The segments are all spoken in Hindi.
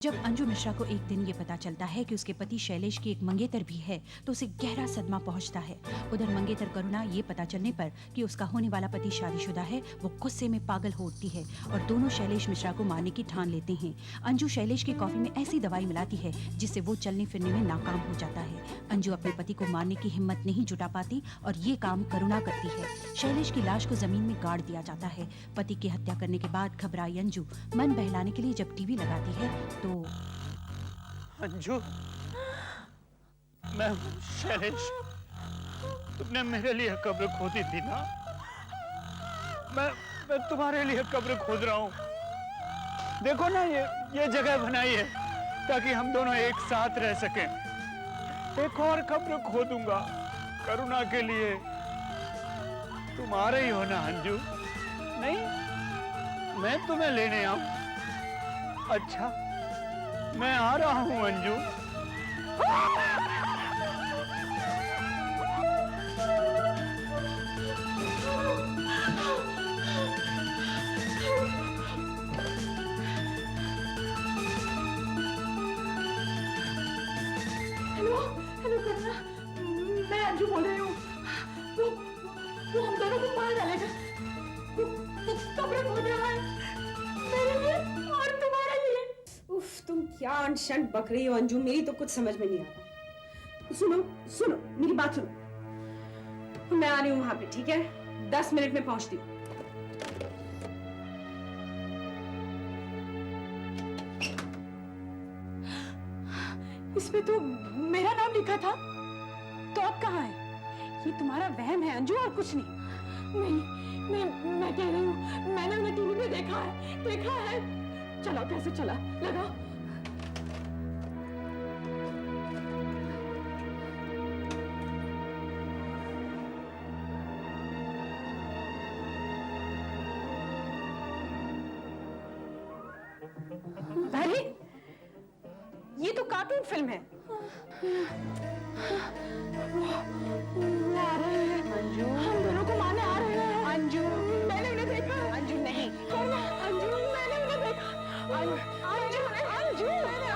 जब अंजू मिश्रा को एक दिन ये पता चलता है कि उसके पति शैलेश की एक मंगेतर भी है तो उसे गहरा सदमा पहुंचता है। उधर मंगेतर करुणा ये पता चलने पर कि उसका होने वाला पति शादीशुदा है, वो गुस्से में पागल हो उठती है और दोनों शैलेश मिश्रा को मारने की ठान लेते हैं। अंजू शैलेश की कॉफी में ऐसी दवाई मिलाती है जिससे वो चलने फिरने में नाकाम हो जाता है। अंजू अपने पति को मारने की हिम्मत नहीं जुटा पाती और ये काम करुणा करती है। शैलेश की लाश को जमीन में गाड़ दिया जाता है। पति की हत्या करने के बाद घबराई अंजू मन बहलाने के लिए जब टीवी लगाती है तो अंजू, मैं शैलेश, तुमने मेरे लिए कब्र खोदी थी ना? मैं तुम्हारे लिए कब्र खोद रहा हूँ। देखो ना, ये जगह बनाई है ताकि हम दोनों एक साथ रह सकें। एक और कब्र खोदूंगा करुणा के लिए। तुम आ रही हो ना अंजू? नहीं, मैं तुम्हें लेने आऊं? अच्छा, मैं आ रहा हूं अंजू। हेलो हेलो करुणा, मैं अंजू बोल रही हूँ। वो हम दोनों को मार डालेगा। वो कब्र खोद रहा है मेरे लिए और तुम्हारे लिए। उफ, तुम क्या अनशन बक रही हो अंजू, मेरी तो कुछ समझ में नहीं आ रहा। सुनो सुनो, मेरी बात सुनो। मैं आ रही हूँ वहां पे, ठीक है? 10 मिनट में पहुंचती हूँ। इसमें तो मेरा नाम लिखा था, तो अब कहाँ है? ये तुम्हारा वहम है अंजू और कुछ नहीं। नहीं, मैं कह रही हूँ, मैंने उन्हें टीवी में देखा है। चलो, कैसे चला? लगाओ। अरे, ये तो कार्टून फिल्म है। वो आ रहे हैं अंजू, हम दोनों को मारने आ रहे हैं। अंजू, मैंने उन्हें देखा। अंजू नहीं, अंजू, मैंने उन्हें देखा। अंजू, मैंने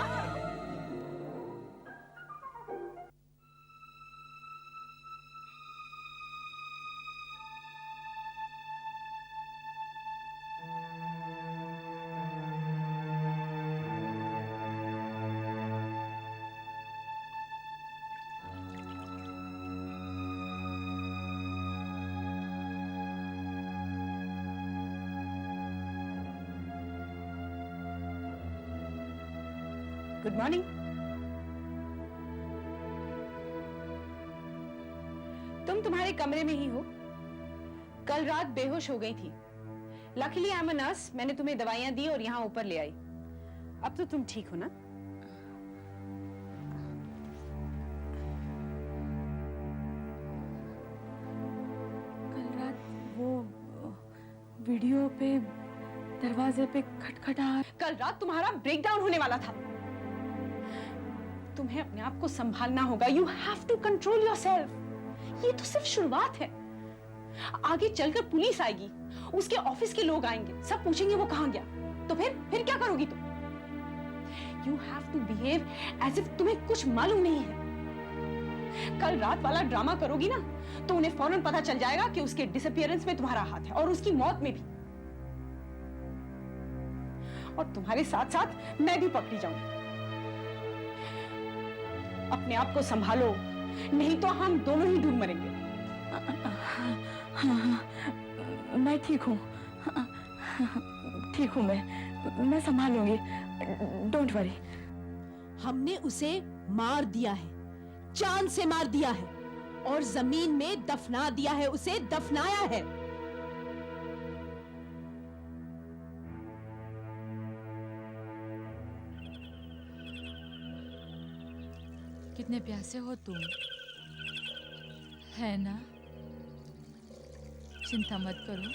गुड मॉर्निंग। तुम तुम्हारे कमरे में ही हो। कल रात बेहोश हो गई थी। Luckily I am a nurse, मैंने तुम्हें दवाइयां दी और यहाँ ऊपर ले आई। अब तो तुम ठीक हो ना? कल रात वो वीडियो पे दरवाजे पे खटखटाहट। कल रात तुम्हारा ब्रेकडाउन होने वाला था। तुम्हें अपने आप को संभालना होगा। You have to control yourself. ये तो सिर्फ शुरुआत है। आगे चलकर पुलिस आएगी, उसके ऑफिस के लोग आएंगे, सब पूछेंगे वो कहां गया। तो फिर क्या करोगी तुम? You have to behave as if तुम्हें कुछ मालूम नहीं है। कल रात वाला ड्रामा करोगी ना तो उन्हें फौरन पता चल जाएगा कि उसके डिसअपीयरेंस में तुम्हारा हाथ है और उसकी मौत में भी। और तुम्हारे साथ साथ मैं भी पकड़ी जाऊंगी। अपने आप को संभालो, नहीं तो हम दोनों ही डूब मरेंगे। हाँ, मैं ठीक हूँ। ठीक हूँ, मैं संभालूंगी। Don't worry. हमने उसे मार दिया है, जान से मार दिया है और जमीन में दफना दिया है, उसे दफनाया है। कितने प्यासे हो तुम, है ना? चिंता मत करो,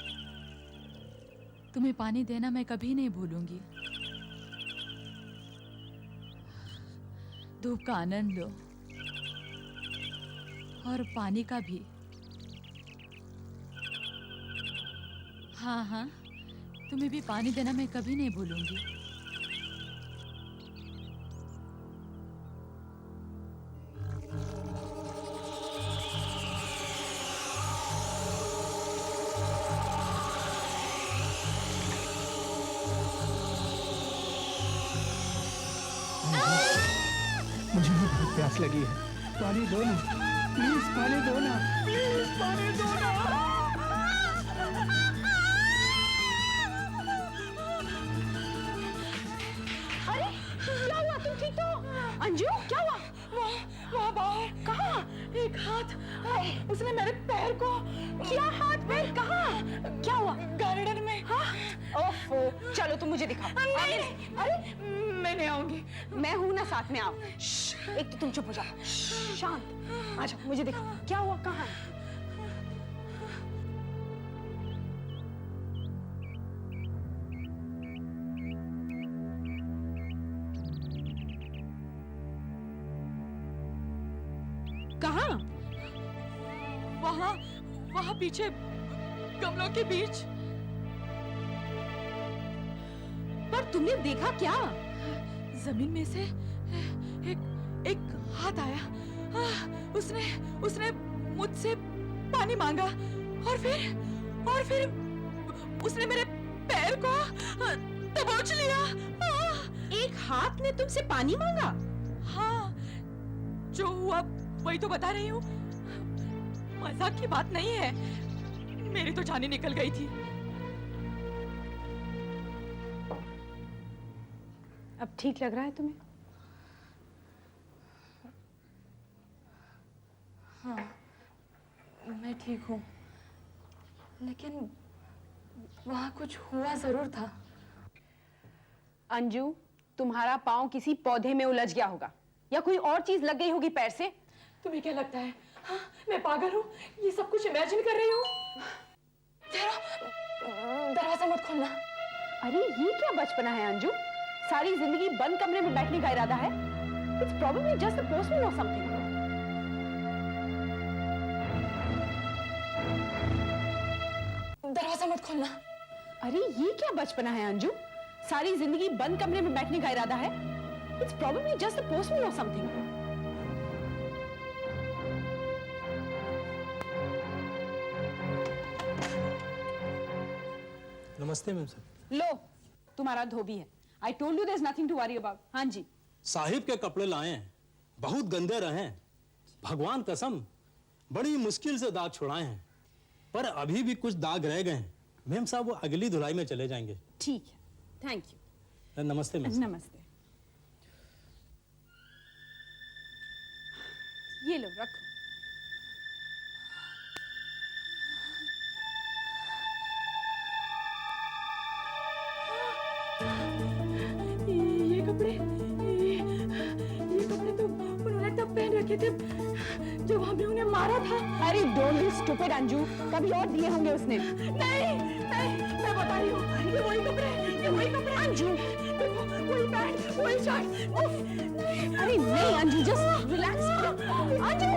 तुम्हें पानी देना मैं कभी नहीं भूलूंगी। धूप का आनंद लो और पानी का भी। हाँ हाँ, तुम्हें भी पानी देना मैं कभी नहीं भूलूंगी। मुझे भी बहुत प्यास लगी है, पानी दो ना, प्लीज पानी दो ना, प्लीज पानी दो ना। अरे क्या हुआ, तुम ठीक तो हो? अंजू क्या हुआ? वहाँ बाहर कहाँ? एक हाथ, उसने मेरे पैर को। क्या हाथ पैर कहाँ? क्या हुआ? गार्डन में। हाँ? ओफो, चलो तुम मुझे दिखाओ। नहीं, अरे मैं नहीं आऊंगी। मैं हूं ना साथ में, आओ। एक तो तुम चुप हो जाओ, शांत। अच्छा मुझे दिखाओ, क्या हुआ, कहाँ है? कहाँ? वहाँ वहाँ पीछे गमलों के बीच। पर तुमने देखा क्या? जमीन में से एक हाथ आया। उसने उसने मुझसे पानी मांगा और फिर उसने मेरे पैर को दबोच लिया। एक हाथ ने तुमसे पानी मांगा? हाँ, जो हुआ वही तो बता रही हूँ। मजाक की बात नहीं है, मेरी तो जान ही निकल गई थी। अब ठीक लग रहा है तुम्हें? हाँ, मैं ठीक हूँ, लेकिन वहाँ कुछ हुआ जरूर था। अंजू, तुम्हारा पाँव किसी पौधे में उलझ गया होगा या कोई और चीज लग गई होगी पैर से। तुम्हें क्या लगता है? हाँ, मैं पागल हूँ? ये सब कुछ इमेजिन कर रही हूँ? दरवाजा मत खोलना। अरे ये क्या बचपना है अंजू? सारी जिंदगी बंद कमरे में बैठने का इरादा है? It's probably just the postman or something. दरवाजा मत खोलना। अरे ये क्या बचपना है अंजू? सारी जिंदगी बंद कमरे में बैठने का इरादा है? It's probably just the postman or something. नमस्ते मैम साहब। लो, तुम्हारा धोबी है। I told you there's nothing to worry about. हाँ जी। साहिब के कपड़े लाए हैं, बहुत गंदे रहे हैं। भगवान कसम, बड़ी मुश्किल से दाग छुड़ाए हैं, पर अभी भी कुछ दाग रह गए हैं। मैम साहब वो अगली धुलाई में चले जाएंगे। ठीक है, थैंक यू। नमस्ते मैम। नमस्ते। ये लो, रखो। ये कपड़े तो उन्होंने तब पहन रखे थे जब हमने उन्हें मारा था। अरे डोंट बी स्टूपिड अंजू, कभी और दिए होंगे उसने। नहीं, मैं बता रही हूँ, ये वही कपड़े अंजू, देखो, वही पैंट, वही शर्ट। अरे नहीं अंजू, जस्ट रिलैक्स। अंजू,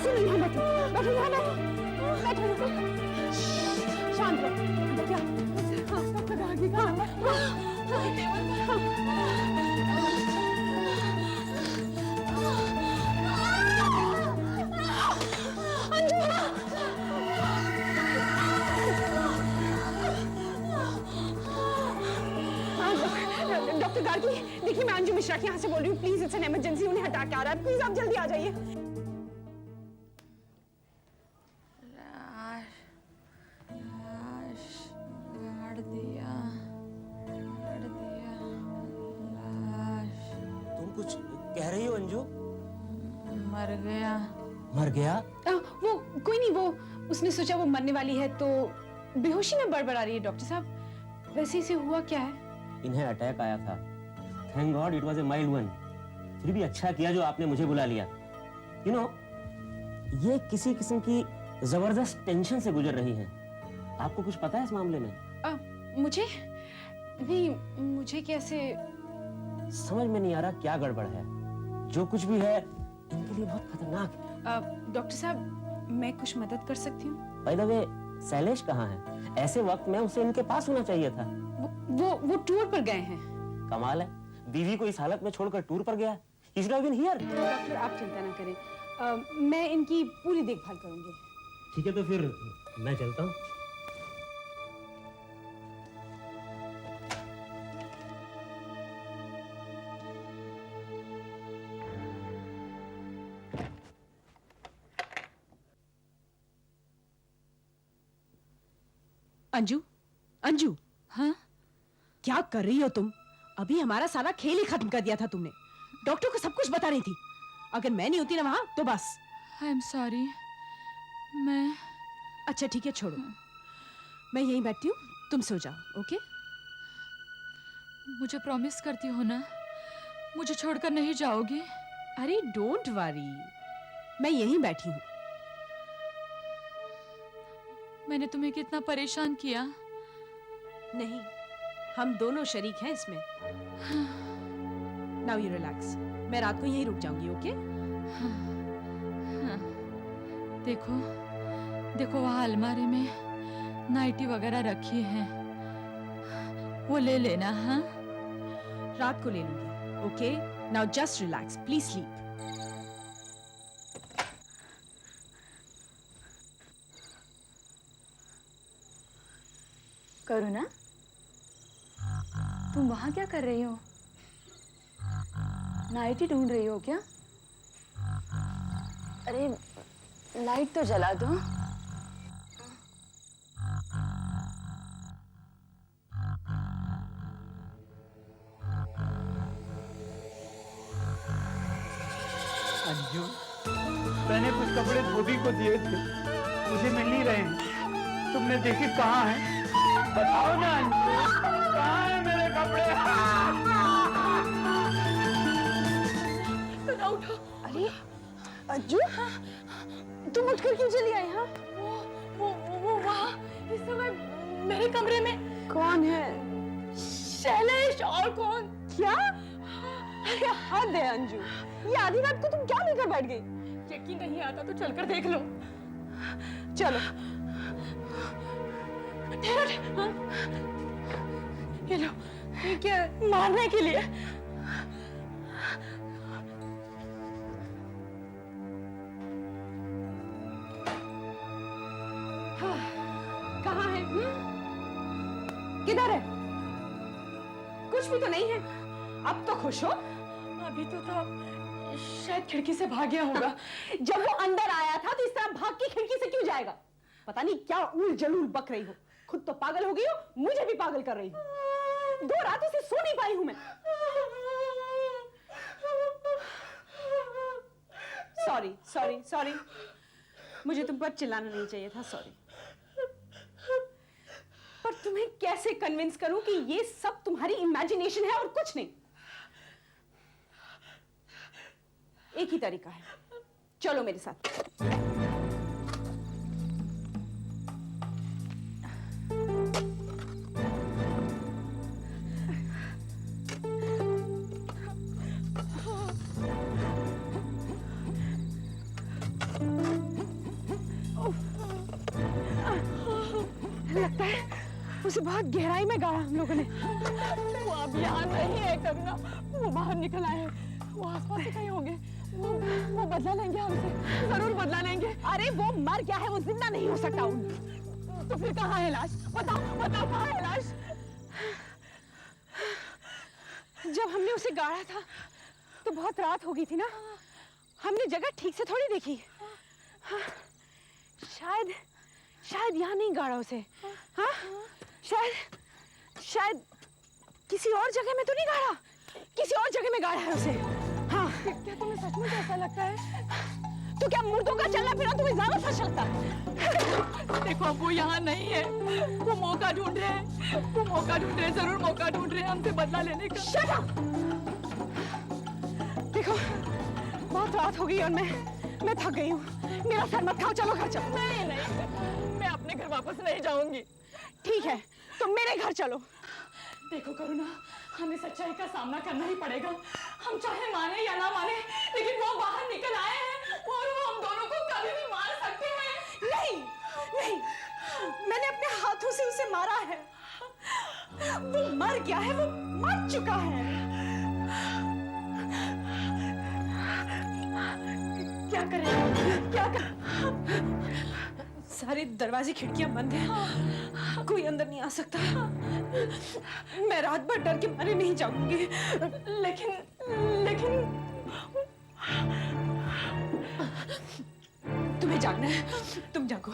सुनो, यहाँ बैठो, यहाँ बैठो। शांत रहो। क्या? हाँ, कब तक आगे डॉक्टर गार्गी, देखिए मैं अंजू मिश्रा के यहाँ से बोल रही हूँ। प्लीज, इट्स एन इमरजेंसी, उन्हें अटैक आ रहा है। प्लीज आप जल्दी आ जाइए। तुम कुछ कह रही हो अंजू? मर गया। मर गया? वो कोई नहीं, वो उसने सोचा वो मरने वाली है तो बेहोशी में बड़बड़ा रही है। डॉक्टर साहब, वैसे इसे हुआ क्या है? इन्हें अटैक आया था। Thank God it was a mild one. फिर भी अच्छा किया जो आपने मुझे बुला लिया। यू नो, ये किसी किस्म की जबरदस्त टेंशन से गुजर रही है। आपको कुछ पता है इस मामले में? मुझे नहीं, मुझे कैसे? समझ में नहीं आ रहा क्या गड़बड़ है। जो कुछ भी है इनके लिए बहुत खतरनाक है। डॉक्टर साहब, मैं कुछ मदद कर सकती हूँ? बाय द वे, शैलेश कहाँ है? ऐसे वक्त में उसे इनके पास होना चाहिए था। वो टूर पर गए हैं। कमाल है, बीवी को इस हालत में छोड़कर टूर पर गया। He should have been here। Doctor आप चिंता ना करें, मैं इनकी पूरी देखभाल करूंगी। ठीक है, तो फिर मैं चलता हूँ। अंजू, अंजू, हाँ? क्या कर रही हो तुम? अभी हमारा सारा खेल ही खत्म कर दिया था तुमने। डॉक्टर को सब कुछ बता रही थी। अगर मैं नहीं होती ना वहां तो बस। I am sorry. मैं अच्छा ठीक है, छोड़ो। मैं यहीं बैठती हूँ, तुम सो जाओ। ओके? मुझे प्रॉमिस करती हो ना, मुझे छोड़कर नहीं जाओगी? अरे डोंट वरी, मैं यहीं बैठी हूँ। मैंने तुम्हें कितना परेशान किया। नहीं, हम दोनों शरीक हैं इसमें। Now you relax. मैं रात को यहीं रुक जाऊंगी। ओके? देखो देखो, वहाँ अलमारी में नाइटी वगैरह रखी है, वो ले लेना। हाँ, रात को ले लूंगी। Okay? Now just relax, please sleep. Karuna, तुम वहां क्या कर रही हो? नाइटी ढूंढ रही हो क्या? अरे लाइट तो जला दो। अंजू, मैंने कुछ कपड़े धोबी को दिए थे, मुझे मिल नहीं रहे हैं। तुमने देखे कहाँ हैं? बताओ ना अंजू, कहाँ हैं मेरे कपड़े? उठो। अरे अंजू, तुम उठकर क्यों चली आई? हाँ, वो वहाँ इस समय मेरे कमरे में। कौन है? शैलेश। और कौन? क्या? अरे हद है अंजू, ये आधी रात को तुम क्या लेकर बैठ गई? यकीन नहीं आता तो चलकर देख लो। चलो। ठहरो। हाँ? ये लो। ये क्या? मारने के लिए। कहाँ है? किधर है? कुछ भी तो नहीं है। अब तो खुश हो। अभी तो था, शायद खिड़की से भाग गया होगा। जब वो अंदर आया था तो इस तरह भाग के खिड़की से क्यों जाएगा? पता नहीं क्या उल जलूल बक रही हो। खुद तो पागल हो गई हो, मुझे भी पागल कर रही हो। 2 रातों से सो नहीं पाई हूं मैं। सॉरी सॉरी सॉरी, मुझे तुम पर चिल्लाना नहीं चाहिए था। सॉरी। पर तुम्हें कैसे कन्विंस करूं कि ये सब तुम्हारी इमेजिनेशन है और कुछ नहीं? एक ही तरीका है, चलो मेरे साथ। लगता है उसे बहुत गहराई में गाड़ा हम लोगों ने। वो अब यहाँ नहीं है करुणा, वो बाहर निकल आए हैं। वो आसपास से कहीं होंगे। वो बदला लेंगे हमसे, जरूर बदला लेंगे। अरे वो मर गया है, वो जिंदा नहीं हो सकता। तो फिर कहाँ है लाश? बताओ बताओ, कहाँ है लाश? जब हमने उसे गाड़ा था तो बहुत रात हो गई थी ना, हमने जगह ठीक से थोड़ी देखी। हाँ, शायद यहाँ नहीं गाड़ा उसे। हाँ, शायद किसी और जगह में तो नहीं गाड़ा, किसी और जगह में गाड़ा है उसे। हाँ, क्या तुम्हें सच में ऐसा लगता है? तो क्या मुर्दों का चलना फिरना तुम्हें ज्यादा सच लगता है? देखो, अब वो यहाँ नहीं है। वो मौका ढूंढ रहे हैं, वो मौका ढूंढ रहे हैं, जरूर मौका ढूंढ रहे हैं हमसे बदला लेने का। Shut up! देखो, बहुत रात हो गई और मैं थक गई हूँ। मेरा सर मत खाओ, चलो घर चलो। नहीं नहीं, मैं अपने घर वापस नहीं जाऊंगी। ठीक है, तो मेरे घर चलो। देखो करुणा, हमें सच्चाई का सामना करना ही पड़ेगा। हम चाहे माने या ना माने, लेकिन वो बाहर निकल आए हैं और वो हम दोनों को कभी भी मार सकते हैं। नहीं नहीं, मैंने अपने हाथों से उसे मारा है। वो मर गया है, वो मर चुका है। क्या करें? क्या कर? सारे दरवाजे खिड़कियां बंद हैं, कोई अंदर नहीं आ सकता। मैं रात भर डर के मारे नहीं जाऊंगी। लेकिन तुम्हें जागना है, तुम जागो।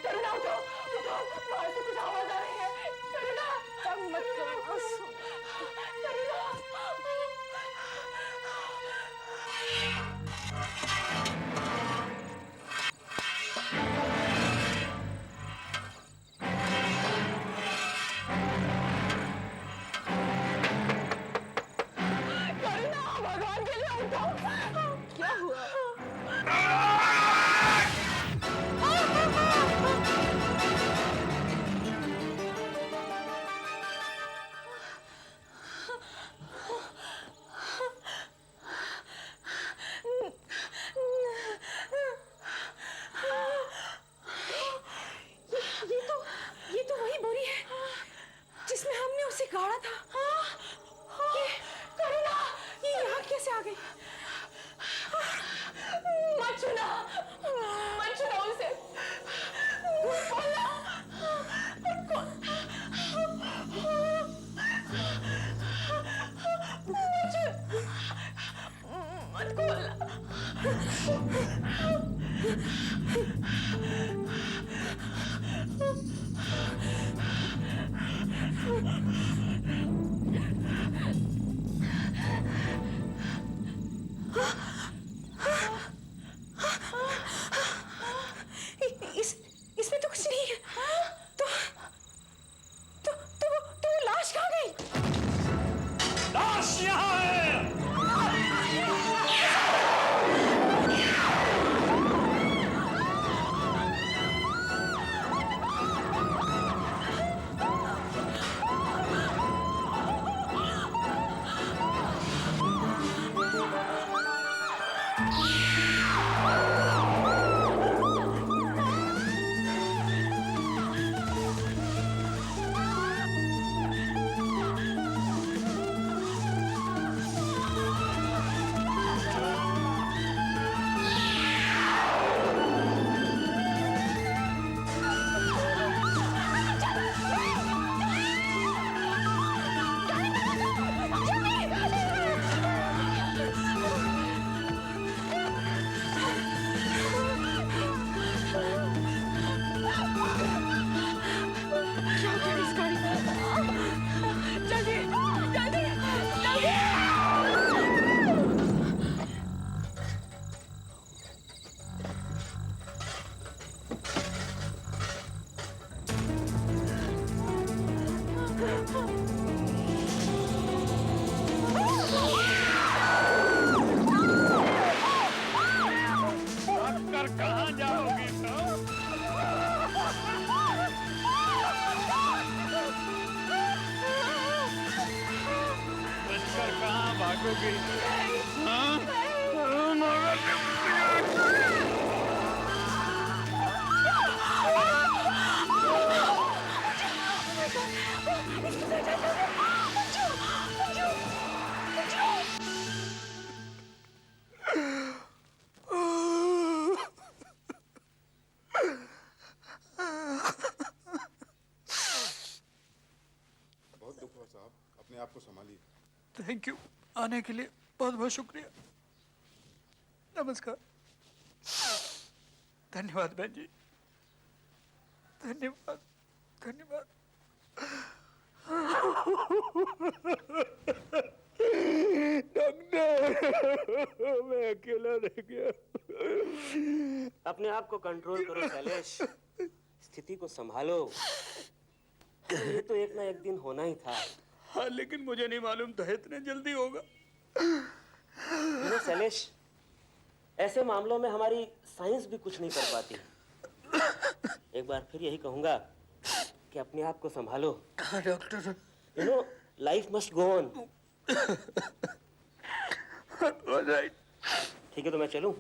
करुणा उठो उठो, बाहर से कुछ आवाज आ रही है। करुणा मत करो, करुणा। करुणा भगवान के लिए उठो। क्या हुआ? ये तो वही बोरी है जिसमें हमने उसे गाड़ा था। करुणा ये यहाँ कैसे आ गई? मत छूना उसे। खोलना। मत खोलना। इसमें तो कुछ नहीं है। तो वो लाश कहाँ गई? लाश यहाँ है। भागोगे? हाँ? बहुत दुख हुआ साहब, अपने आप को संभालिए। थैंक यू, आने के लिए बहुत बहुत शुक्रिया। नमस्कार। धन्यवाद बहन जी, धन्यवाद धन्यवाद। डॉक्टर, मैं अकेला रह गया। अपने आप को कंट्रोल करो शैलेश, स्थिति को संभालो। ये तो एक ना एक दिन होना ही था। हाँ, लेकिन मुझे नहीं मालूम था इतने जल्दी होगा। शैलेश, ऐसे मामलों में हमारी साइंस भी कुछ नहीं कर पाती। एक बार फिर यही कहूंगा कि अपने आप को संभालो। हाँ doctor. Life must go on. Alright, ठीक है तो मैं चलूं,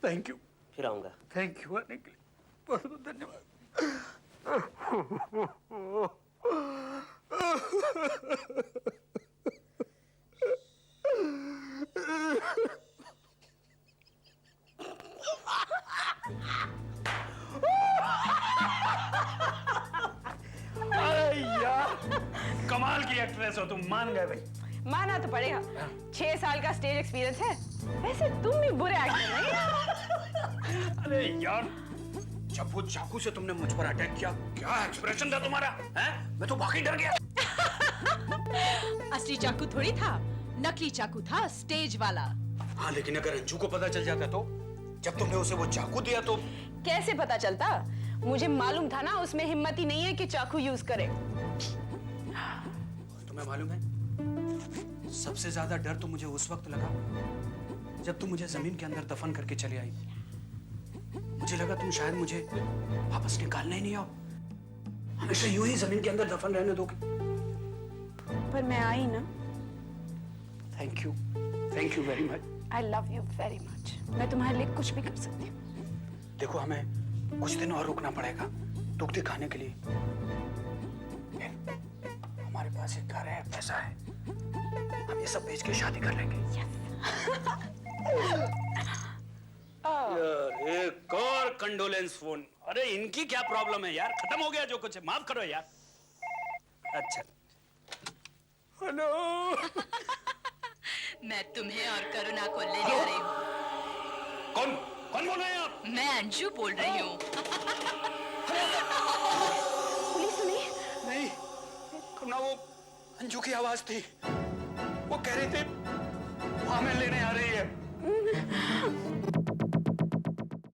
थैंक यू, फिर आऊंगा। थैंक यू आने के लिए बहुत बहुत धन्यवाद। अरे यार, कमाल की एक्ट्रेस हो तुम, मान गए भाई। माना तो पड़ेगा, 6 साल का स्टेज एक्सपीरियंस है। वैसे तुम भी बुरे एक्टर नहीं। अरे यार, जब वो चाकू से तुमने मुझ पर अटैक किया, क्या एक्सप्रेशन था तुम्हारा, हैं? मैं तो वाकई डर गया। असली चाकू थोड़ी था, नकली चाकू था, स्टेज वाला। हाँ, लेकिन अगर अंजू को पता चल जाता तो? जब तुमने उसे वो चाकू दिया तो? कैसे पता चलता? मुझे मालूम था ना उसमें हिम्मत ही नहीं है कि चाकू यूज करे। तुम्हें मालूम है, सबसे ज्यादा डर तो मुझे उस वक्त लगा जब तुम मुझे जमीन के अंदर दफन करके चली आई। मुझे लगा तुम शायद मुझे वापस निकालने ही नहीं आओ, हमेशा यूं ही जमीन के अंदर दफन रहने दोगे। पर मैं आई ना। Thank you very much. I love you very much. मैं तुम्हारे लिए कुछ भी कर सकती हूँ। देखो, हमें कुछ दिन और रुकना पड़ेगा दुख दिखाने के लिए। हमारे पास एक घर है, पैसा है, हम ये सब बेच के शादी कर लेंगे। यार, एक और कंडोलेंस फोन। अरे इनकी क्या प्रॉब्लम है यार, खत्म हो गया जो कुछ है, माफ करो यार। अच्छा, हेलो। मैं तुम्हें और करुणा को लेने आ रही हूँ। कौन कौन बोल रहे हैं आप? मैं अंजू बोल रही हूँ। पुलिस सुनी? नहीं, करुणा, वो अंजू की आवाज थी। वो कह रही थी वो हमें लेने आ रही है।